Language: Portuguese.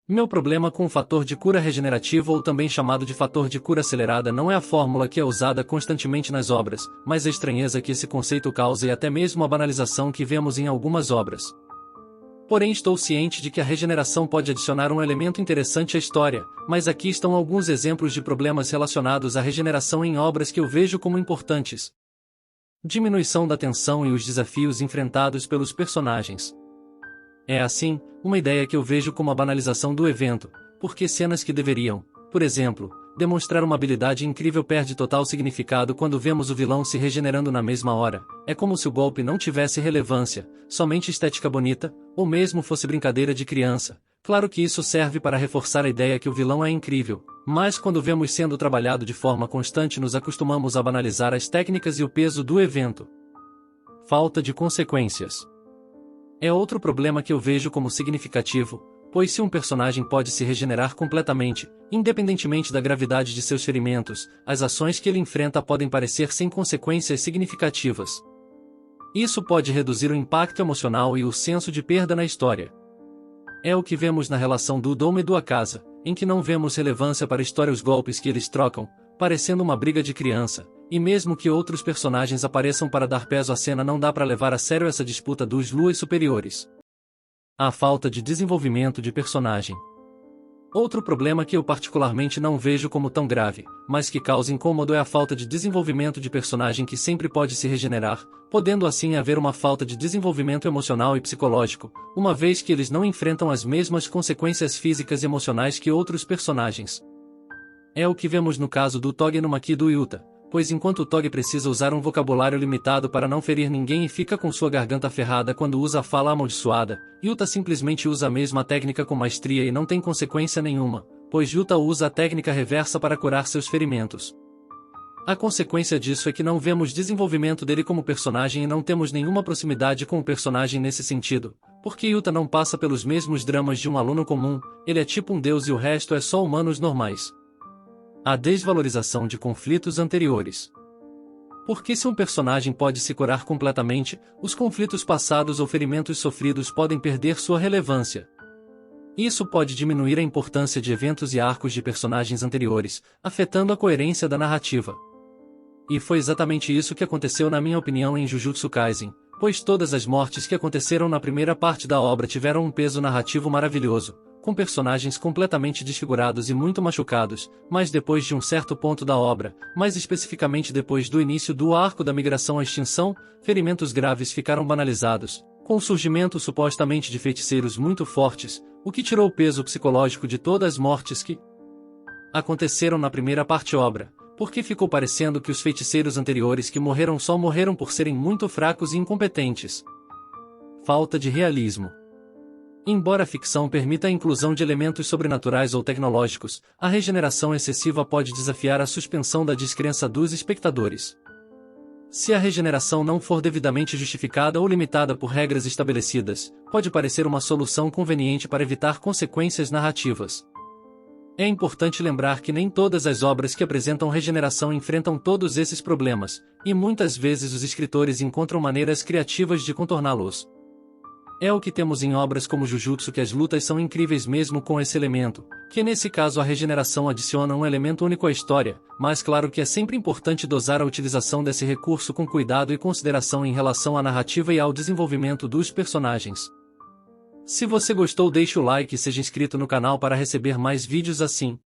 Meu problema com o fator de cura regenerativo, ou também chamado de fator de cura acelerada, não é a fórmula que é usada constantemente nas obras, mas a estranheza que esse conceito causa e até mesmo a banalização que vemos em algumas obras. Porém, estou ciente de que a regeneração pode adicionar um elemento interessante à história, mas aqui estão alguns exemplos de problemas relacionados à regeneração em obras que eu vejo como importantes. Diminuição da tensão e os desafios enfrentados pelos personagens. É assim, uma ideia que eu vejo como a banalização do evento, porque cenas que deveriam, por exemplo, demonstrar uma habilidade incrível perde total significado quando vemos o vilão se regenerando na mesma hora. É como se o golpe não tivesse relevância, somente estética bonita, ou mesmo fosse brincadeira de criança. Claro que isso serve para reforçar a ideia que o vilão é incrível, mas quando vemos sendo trabalhado de forma constante nos acostumamos a banalizar as técnicas e o peso do evento. Falta de consequências. É outro problema que eu vejo como significativo, pois se um personagem pode se regenerar completamente, independentemente da gravidade de seus ferimentos, as ações que ele enfrenta podem parecer sem consequências significativas. Isso pode reduzir o impacto emocional e o senso de perda na história. É o que vemos na relação do Dom e do Akaza, em que não vemos relevância para a história os golpes que eles trocam, parecendo uma briga de criança, e mesmo que outros personagens apareçam para dar peso à cena não dá para levar a sério essa disputa dos luas superiores. A falta de desenvolvimento de personagem. Outro problema que eu particularmente não vejo como tão grave, mas que causa incômodo é a falta de desenvolvimento de personagem que sempre pode se regenerar, podendo assim haver uma falta de desenvolvimento emocional e psicológico, uma vez que eles não enfrentam as mesmas consequências físicas e emocionais que outros personagens. É o que vemos no caso do Toge no Maki do Yuta, pois enquanto o Toge precisa usar um vocabulário limitado para não ferir ninguém e fica com sua garganta ferrada quando usa a fala amaldiçoada, Yuta simplesmente usa a mesma técnica com maestria e não tem consequência nenhuma, pois Yuta usa a técnica reversa para curar seus ferimentos. A consequência disso é que não vemos desenvolvimento dele como personagem e não temos nenhuma proximidade com o personagem nesse sentido, porque Yuta não passa pelos mesmos dramas de um aluno comum, ele é tipo um deus e o resto é só humanos normais. A desvalorização de conflitos anteriores. Porque se um personagem pode se curar completamente, os conflitos passados ou ferimentos sofridos podem perder sua relevância. Isso pode diminuir a importância de eventos e arcos de personagens anteriores, afetando a coerência da narrativa. E foi exatamente isso que aconteceu na minha opinião em Jujutsu Kaisen, pois todas as mortes que aconteceram na primeira parte da obra tiveram um peso narrativo maravilhoso, com personagens completamente desfigurados e muito machucados, mas depois de um certo ponto da obra, mais especificamente depois do início do arco da migração à extinção, ferimentos graves ficaram banalizados, com o surgimento supostamente de feiticeiros muito fortes, o que tirou o peso psicológico de todas as mortes que aconteceram na primeira parte obra, porque ficou parecendo que os feiticeiros anteriores que morreram só morreram por serem muito fracos e incompetentes. Falta de realismo. Embora a ficção permita a inclusão de elementos sobrenaturais ou tecnológicos, a regeneração excessiva pode desafiar a suspensão da descrença dos espectadores. Se a regeneração não for devidamente justificada ou limitada por regras estabelecidas, pode parecer uma solução conveniente para evitar consequências narrativas. É importante lembrar que nem todas as obras que apresentam regeneração enfrentam todos esses problemas, e muitas vezes os escritores encontram maneiras criativas de contorná-los. É o que temos em obras como Jujutsu, que as lutas são incríveis mesmo com esse elemento, que nesse caso a regeneração adiciona um elemento único à história, mas claro que é sempre importante dosar a utilização desse recurso com cuidado e consideração em relação à narrativa e ao desenvolvimento dos personagens. Se você gostou, deixe o like e seja inscrito no canal para receber mais vídeos assim.